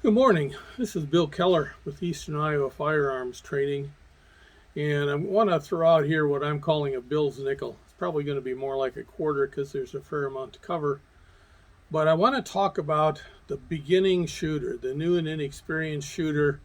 Good morning. This is Bill Keller with Eastern Iowa Firearms Training, and I want to throw out here what I'm calling a Bill's nickel. It's probably going to be more like a quarter because there's a fair amount to cover. But I want to talk about the beginning shooter, the new and inexperienced shooter,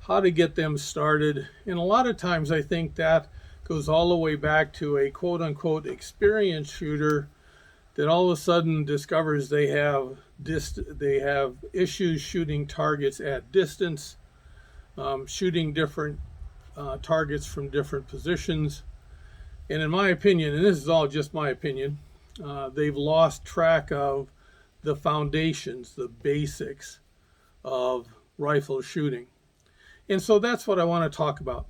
how to get them started. And a lot of times I think that goes all the way back to a quote unquote experienced shooter that all of a sudden discovers they have issues shooting targets at distance, shooting different targets from different positions. And in my opinion, and this is all just my opinion, they've lost track of the foundations, the basics of rifle shooting. And so that's what I want to talk about.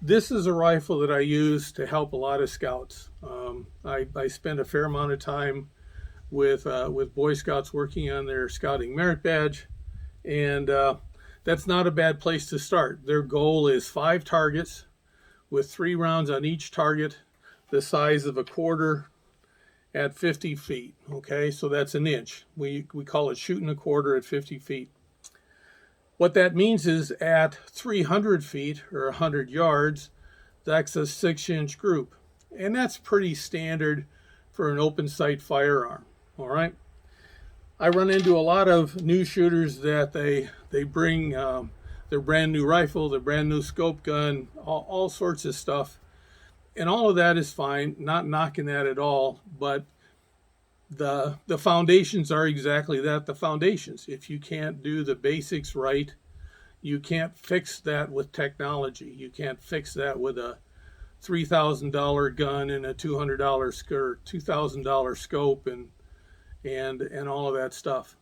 This is a rifle that I use to help a lot of scouts. I spend a fair amount of time with Boy Scouts working on their Scouting Merit Badge, and that's not a bad place to start. Their goal is 5 targets with 3 rounds on each target, the size of a quarter at 50 feet. Okay, so that's an inch. We call it shooting a quarter at 50 feet. What that means is at 300 feet or 100 yards, that's a 6-inch group. And that's pretty standard for an open sight firearm. All right. I run into a lot of new shooters that they bring their brand new rifle, their brand new scope gun, all sorts of stuff, and all of that is fine. Not knocking that at all, but the foundations are exactly that. The foundations. If you can't do the basics right, you can't fix that with technology. You can't fix that with a $3,000 gun and a $200 skirt, $2,000 scope, and all of that stuff.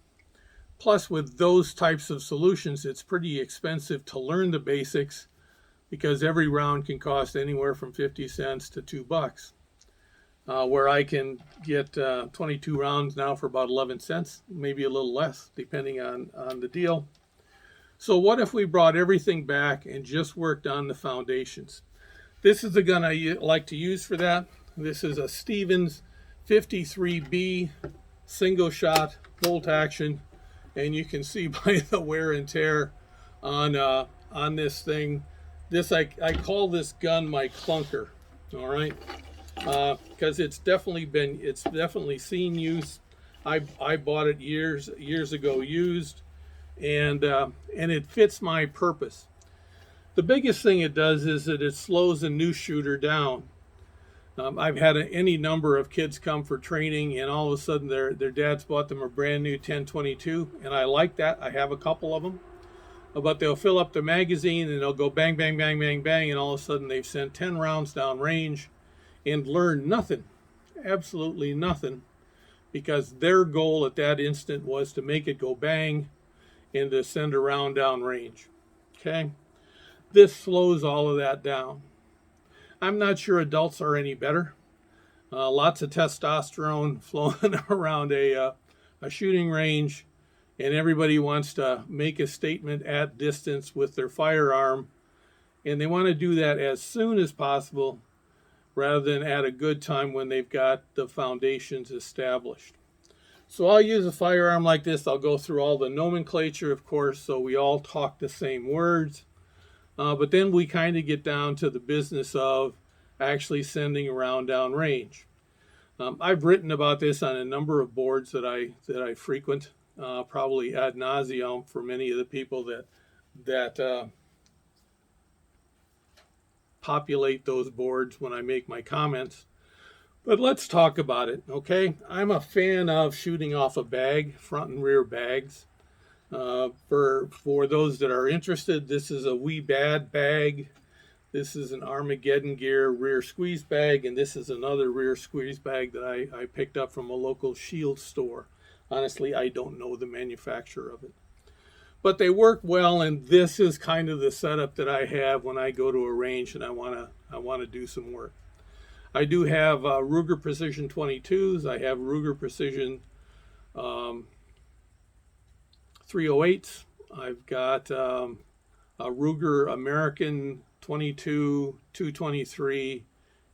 Plus, with those types of solutions, it's pretty expensive to learn the basics because every round can cost anywhere from 50 cents to $2. Where I can get 22 rounds now for about 11 cents, maybe a little less, depending on the deal. So, what if we brought everything back and just worked on the foundations? This is the gun I like to use for that. This is a Stevens 53B single shot bolt action, and you can see by the wear and tear on this thing. I call this gun my clunker. All right, because it's definitely seen use. I bought it years ago used, and it fits my purpose. The biggest thing it does is that it slows a new shooter down. I've had any number of kids come for training, and all of a sudden their dads bought them a brand new 1022, and I like that. I have a couple of them, but they'll fill up the magazine and they'll go bang, bang, bang, bang, bang, and all of a sudden they've sent 10 rounds down range and learned nothing, absolutely nothing, because their goal at that instant was to make it go bang and to send a round down range. Okay, this slows all of that down. I'm not sure adults are any better. Lots of testosterone flowing around a shooting range, and everybody wants to make a statement at distance with their firearm, and they want to do that as soon as possible rather than at a good time when they've got the foundations established. So I'll use a firearm like this. I'll go through all the nomenclature, of course, so we all talk the same words. But then we kind of get down to the business of actually sending a round down range. I've written about this on a number of boards that I frequent, probably ad nauseum for many of the people that populate those boards when I make my comments. But let's talk about it, okay? I'm a fan of shooting off a bag, front and rear bags. For those that are interested, this is a Wee Bad bag. This is an Armageddon Gear rear squeeze bag, and this is another rear squeeze bag that I picked up from a local Shield store. Honestly, I don't know the manufacturer of it. But they work well, and this is kind of the setup that I have when I go to a range and I wanna do some work. I do have Ruger Precision 22s. I have Ruger Precision 308s. I've got a Ruger American 22, 223,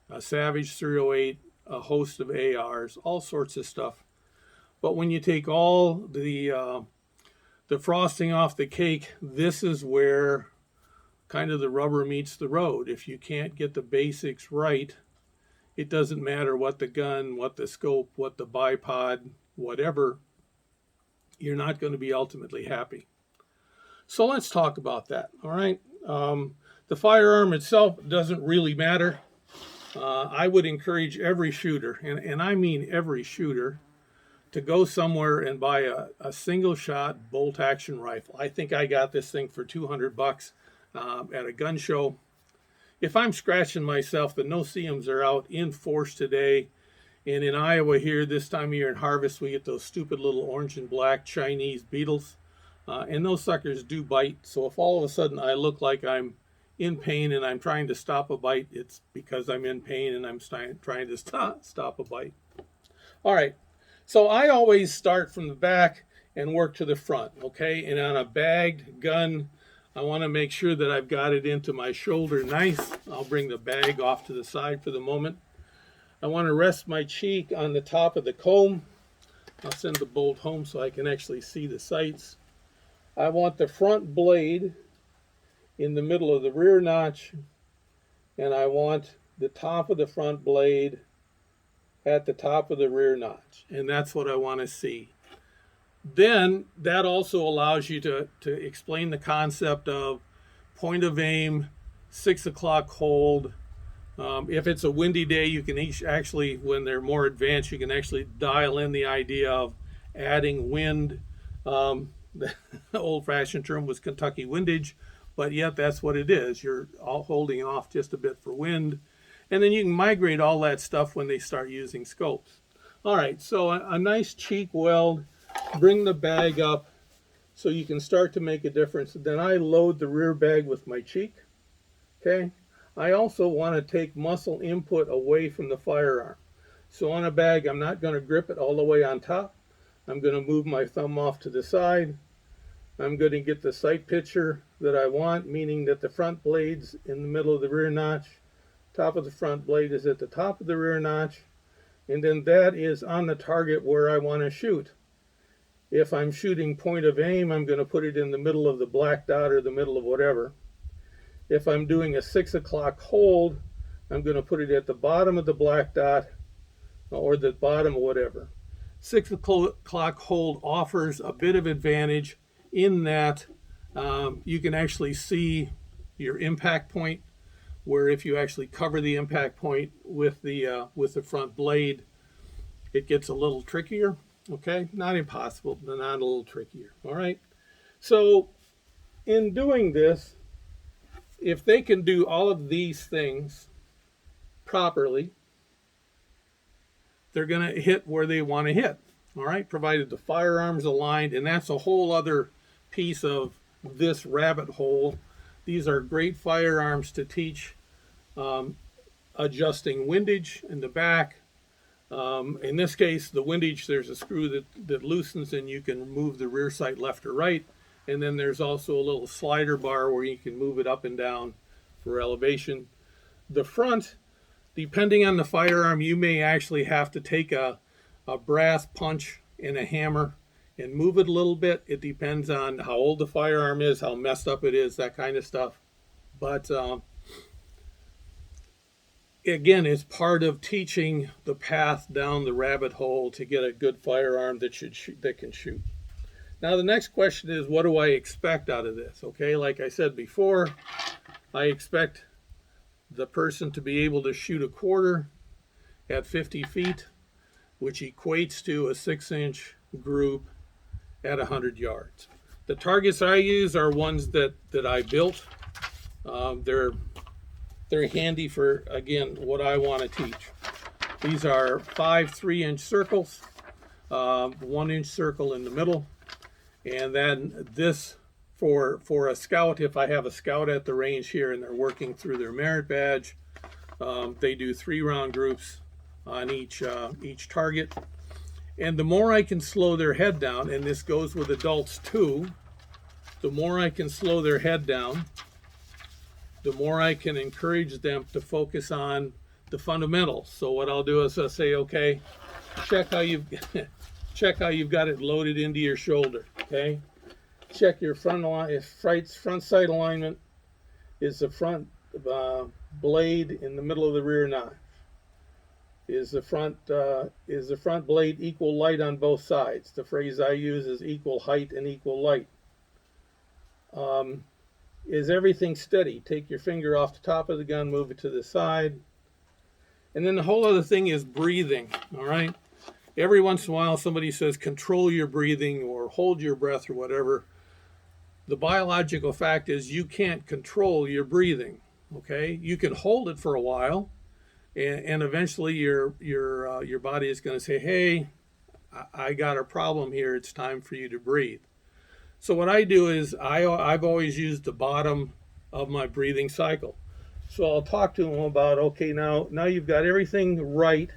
a Savage 308, a host of ARs, all sorts of stuff. But when you take all the frosting off the cake, this is where kind of the rubber meets the road. If you can't get the basics right, it doesn't matter what the gun, what the scope, what the bipod, whatever, you're not going to be ultimately happy. So let's talk about that, all right? The firearm itself doesn't really matter. I would encourage every shooter, and I mean every shooter, to go somewhere and buy a single shot bolt action rifle. I think I got this thing for $200 at a gun show. If I'm scratching myself, the no-see-ums are out in force today. And in Iowa here, this time of year in harvest, we get those stupid little orange and black Chinese beetles. And those suckers do bite. So if all of a sudden I look like I'm in pain and I'm trying to stop a bite, it's because I'm in pain and I'm trying to stop a bite. All right. So I always start from the back and work to the front, okay? And on a bagged gun, I want to make sure that I've got it into my shoulder nice. I'll bring the bag off to the side for the moment. I want to rest my cheek on the top of the comb. I'll send the bolt home so I can actually see the sights. I want the front blade in the middle of the rear notch, and I want the top of the front blade at the top of the rear notch, and that's what I want to see. Then that also allows you to explain the concept of point of aim, 6 o'clock hold. If it's a windy day, you can actually, when they're more advanced, you can actually dial in the idea of adding wind. The old-fashioned term was Kentucky windage, but yet that's what it is. You're all holding off just a bit for wind. And then you can migrate all that stuff when they start using scopes. All right, so a nice cheek weld. Bring the bag up so you can start to make a difference. Then I load the rear bag with my cheek, okay? I also want to take muscle input away from the firearm. So on a bag, I'm not going to grip it all the way on top. I'm going to move my thumb off to the side. I'm going to get the sight picture that I want, meaning that the front blade's in the middle of the rear notch. Top of the front blade is at the top of the rear notch. And then that is on the target where I want to shoot. If I'm shooting point of aim, I'm going to put it in the middle of the black dot or the middle of whatever. If I'm doing a 6 o'clock hold, I'm going to put it at the bottom of the black dot or the bottom of whatever. 6 o'clock hold offers a bit of advantage in that you can actually see your impact point, where if you actually cover the impact point with the front blade, it gets a little trickier. Okay, not impossible, but not a little trickier. All right. So in doing this, if they can do all of these things properly, they're going to hit where they want to hit. All right, provided the firearm's aligned, and that's a whole other piece of this rabbit hole. These are great firearms to teach adjusting windage in the back. In this case, the windage, there's a screw that loosens and you can move the rear sight left or right. And then there's also a little slider bar where you can move it up and down for elevation. The front, depending on the firearm, you may actually have to take a brass punch and a hammer and move it a little bit. It depends on how old the firearm is, how messed up it is, that kind of stuff. But again, it's part of teaching the path down the rabbit hole to get a good firearm that can shoot. Now the next question is, what do I expect out of this? Okay, like I said before, I expect the person to be able to shoot a quarter at 50 feet, which equates to a 6-inch group at 100 yards. The targets I use are ones that I built. They're handy for, again, what I want to teach. These are 5 3-inch circles, 1-inch circle in the middle, and then this for a scout. If I have a scout at the range here and they're working through their merit badge, they do 3-round groups on each target. And the more I can slow their head down, and this goes with adults too, the more I can slow their head down, the more I can encourage them to focus on the fundamentals. So what I'll do is I'll say, okay, check how you've got it loaded into your shoulder. Okay, check your front sight alignment. Is the front blade in the middle of the rear notch? Is the front blade equal light on both sides? The phrase I use is equal height and equal light. Is everything steady? Take your finger off the top of the gun, move it to the side. And then the whole other thing is breathing, all right? Every once in a while somebody says control your breathing or hold your breath or whatever. The biological fact is you can't control your breathing, okay? You can hold it for a while, and eventually your body is going to say, hey, I got a problem here. It's time for you to breathe. So what I do is I've always used the bottom of my breathing cycle. So I'll talk to them about, okay, now you've got everything right.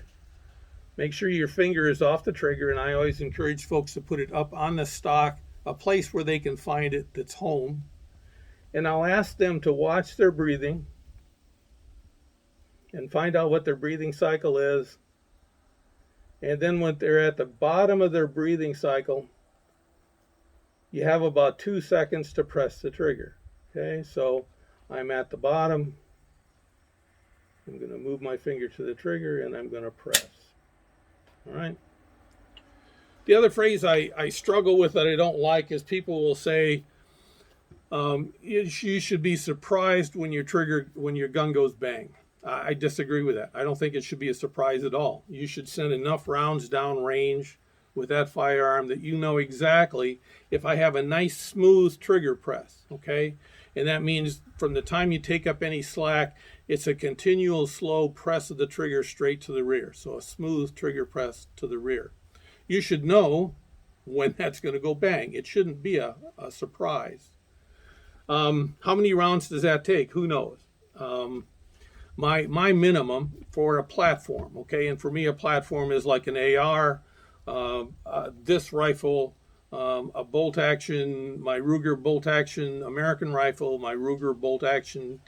Make sure your finger is off the trigger, and I always encourage folks to put it up on the stock, a place where they can find it that's home. And I'll ask them to watch their breathing and find out what their breathing cycle is. And then when they're at the bottom of their breathing cycle, you have about 2 seconds to press the trigger. Okay, so I'm at the bottom. I'm going to move my finger to the trigger and I'm going to press. All right. The other phrase I struggle with that I don't like is people will say, you should be surprised when your gun goes bang. I disagree with that. I don't think it should be a surprise at all. You should send enough rounds down range with that firearm that you know exactly if I have a nice smooth trigger press, okay? And that means from the time you take up any slack, it's a continual slow press of the trigger straight to the rear. So a smooth trigger press to the rear. You should know when that's going to go bang. It shouldn't be a surprise. How many rounds does that take? Who knows? My minimum for a platform, okay, and for me a platform is like an AR, this rifle, a bolt action, my Ruger bolt action American rifle, my Ruger bolt action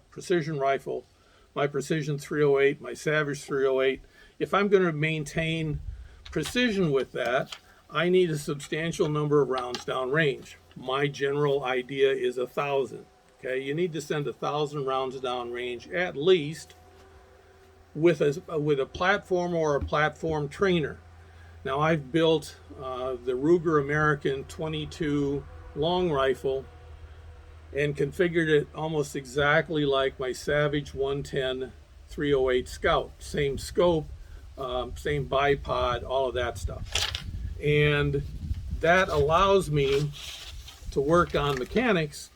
precision rifle, my Precision 308, my Savage 308. If I'm going to maintain precision with that, I need a substantial number of rounds downrange. My general idea is 1,000. Okay, you need to send 1,000 rounds downrange at least with a platform or a platform trainer. Now I've built the Ruger American 22 long rifle and configured it almost exactly like my Savage 110 308 Scout. Same scope, same bipod, all of that stuff. And that allows me to work on mechanics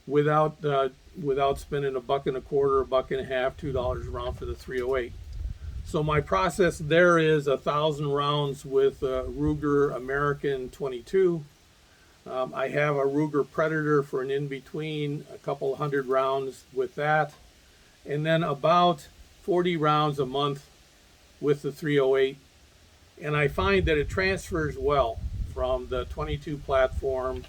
without spending $1.25, $1.50, $2 a round for the 308. So my process there is 1,000 rounds with Ruger American 22. I have a Ruger Predator for an in-between, a couple hundred rounds with that, and then about 40 rounds a month with the 308. And I find that it transfers well from the 22 platform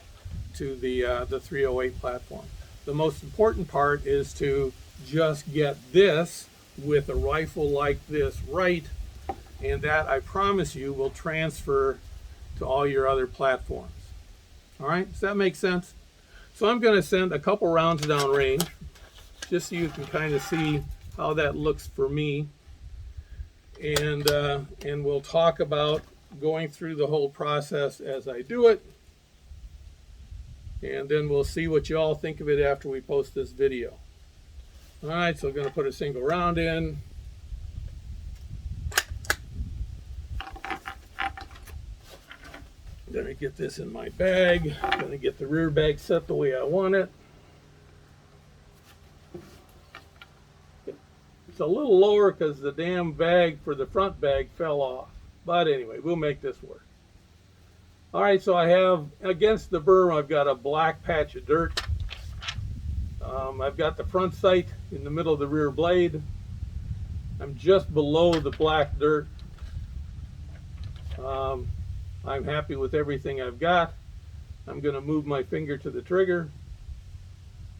to the 308 platform. The most important part is to just get this with a rifle like this right, and that I promise you will transfer to all your other platforms. All right, does that make sense? So I'm going to send a couple rounds downrange just so you can kind of see how that looks for me, and we'll talk about going through the whole process as I do it, and then we'll see what you all think of it after we post this video. All right, so I'm going to put a single round in. I'm going to get this in my bag. I'm going to get the rear bag set the way I want it. It's a little lower because the damn bag for the front bag fell off. But anyway, we'll make this work. All right, so I have, against the berm, I've got a black patch of dirt. I've got the front sight in the middle of the rear blade. I'm just below the black dirt. I'm happy with everything I've got. I'm going to move my finger to the trigger.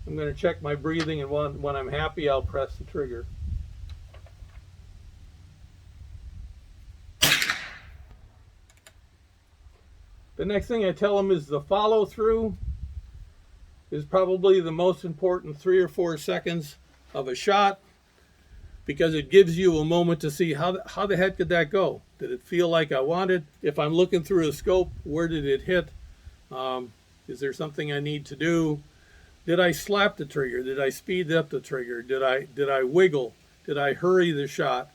I'm going to check my breathing, and when I'm happy, I'll press the trigger. The next thing I tell them is the follow through is probably the most important 3 or 4 seconds of a shot, because it gives you a moment to see how the heck did that go? Did it feel like I wanted? If I'm looking through a scope, where did it hit? Is there something I need to do? Did I slap the trigger? Did I speed up the trigger? Did I wiggle? Did I hurry the shot?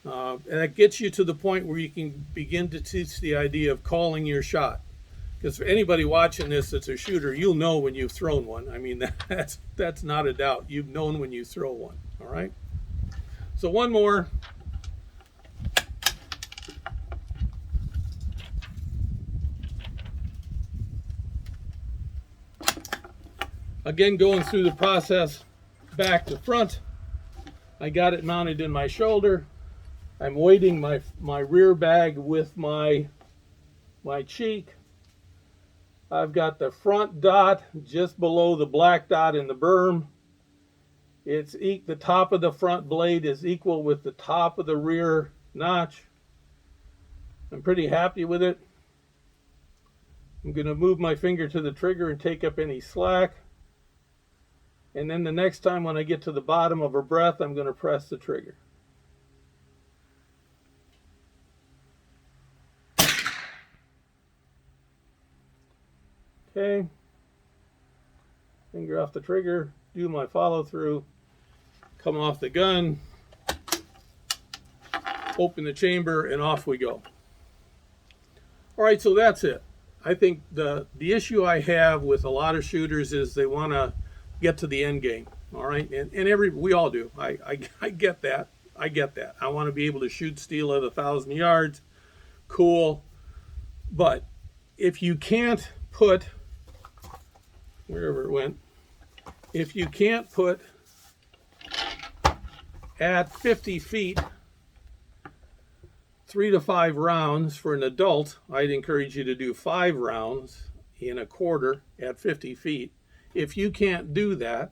And that gets you to the point where you can begin to teach the idea of calling your shot. Because for anybody watching this that's a shooter, you'll know when you've thrown one. I mean, that's not a doubt. You've known when you throw one, all right? So one more. Again, going through the process back to front. I got it mounted in my shoulder. I'm weighting my rear bag with my cheek. I've got the front dot just below the black dot in the berm. The top of the front blade is equal with the top of the rear notch. I'm pretty happy with it. I'm going to move my finger to the trigger and take up any slack. And then the next time when I get to the bottom of her breath, I'm going to press the trigger. Okay. Finger off the trigger, do my follow through, come off the gun, open the chamber, and off we go. All right, so that's it. I think the issue I have with a lot of shooters is they want to get to the end game. All right, and we all do. I get that. I get that. I want to be able to shoot steel at 1,000 yards. Cool. But if you can't put, wherever it went, if you can't put at 50 feet 3 to 5 rounds for an adult, I'd encourage you to do 5 rounds in a quarter at 50 feet. If you can't do that,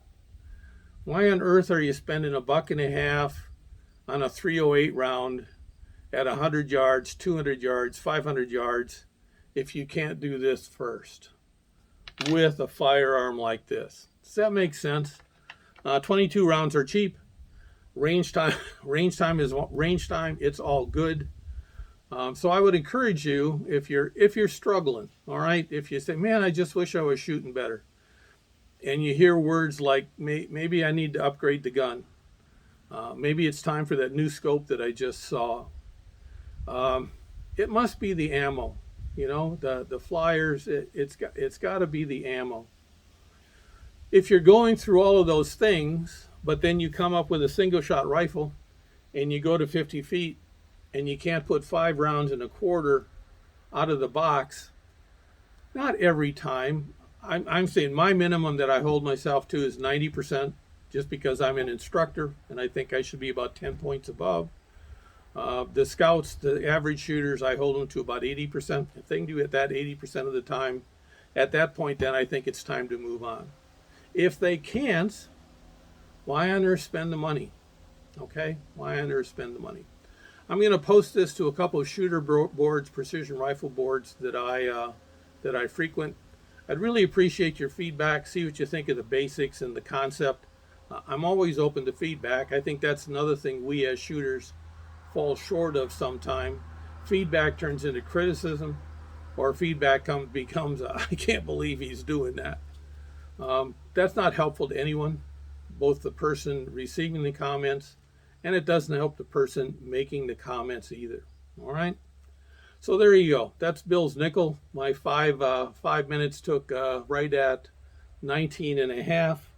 why on earth are you spending $1.50 on a 308 round at 100 yards, 200 yards, 500 yards if you can't do this first with a firearm like this? Does that make sense? 22 rounds are cheap. Range time, it's all good. So I would encourage you, if you're struggling, all right, if you say, man, I just wish I was shooting better, and you hear words like, maybe I need to upgrade the gun, maybe it's time for that new scope that I just saw, it must be the ammo. You know, the flyers, it's got to be the ammo. If you're going through all of those things, but then you come up with a single shot rifle and you go to 50 feet and you can't put 5 rounds in a quarter out of the box, not every time. I'm saying my minimum that I hold myself to is 90%, just because I'm an instructor and I think I should be about 10 points above. The scouts, the average shooters, I hold them to about 80%. If they can do it that 80% of the time, at that point, then I think it's time to move on. If they can't, why on earth spend the money? Okay, why on earth spend the money? I'm going to post this to a couple of shooter boards, precision rifle boards that I frequent. I'd really appreciate your feedback. See what you think of the basics and the concept. I'm always open to feedback. I think that's another thing we as shooters fall short of sometime. Feedback turns into criticism, or feedback becomes I can't believe he's doing that. That's not helpful to anyone, both the person receiving the comments, and it doesn't help the person making the comments either. All right, so there you go. That's Bill's nickel. My 5 minutes took right at 19 and a half.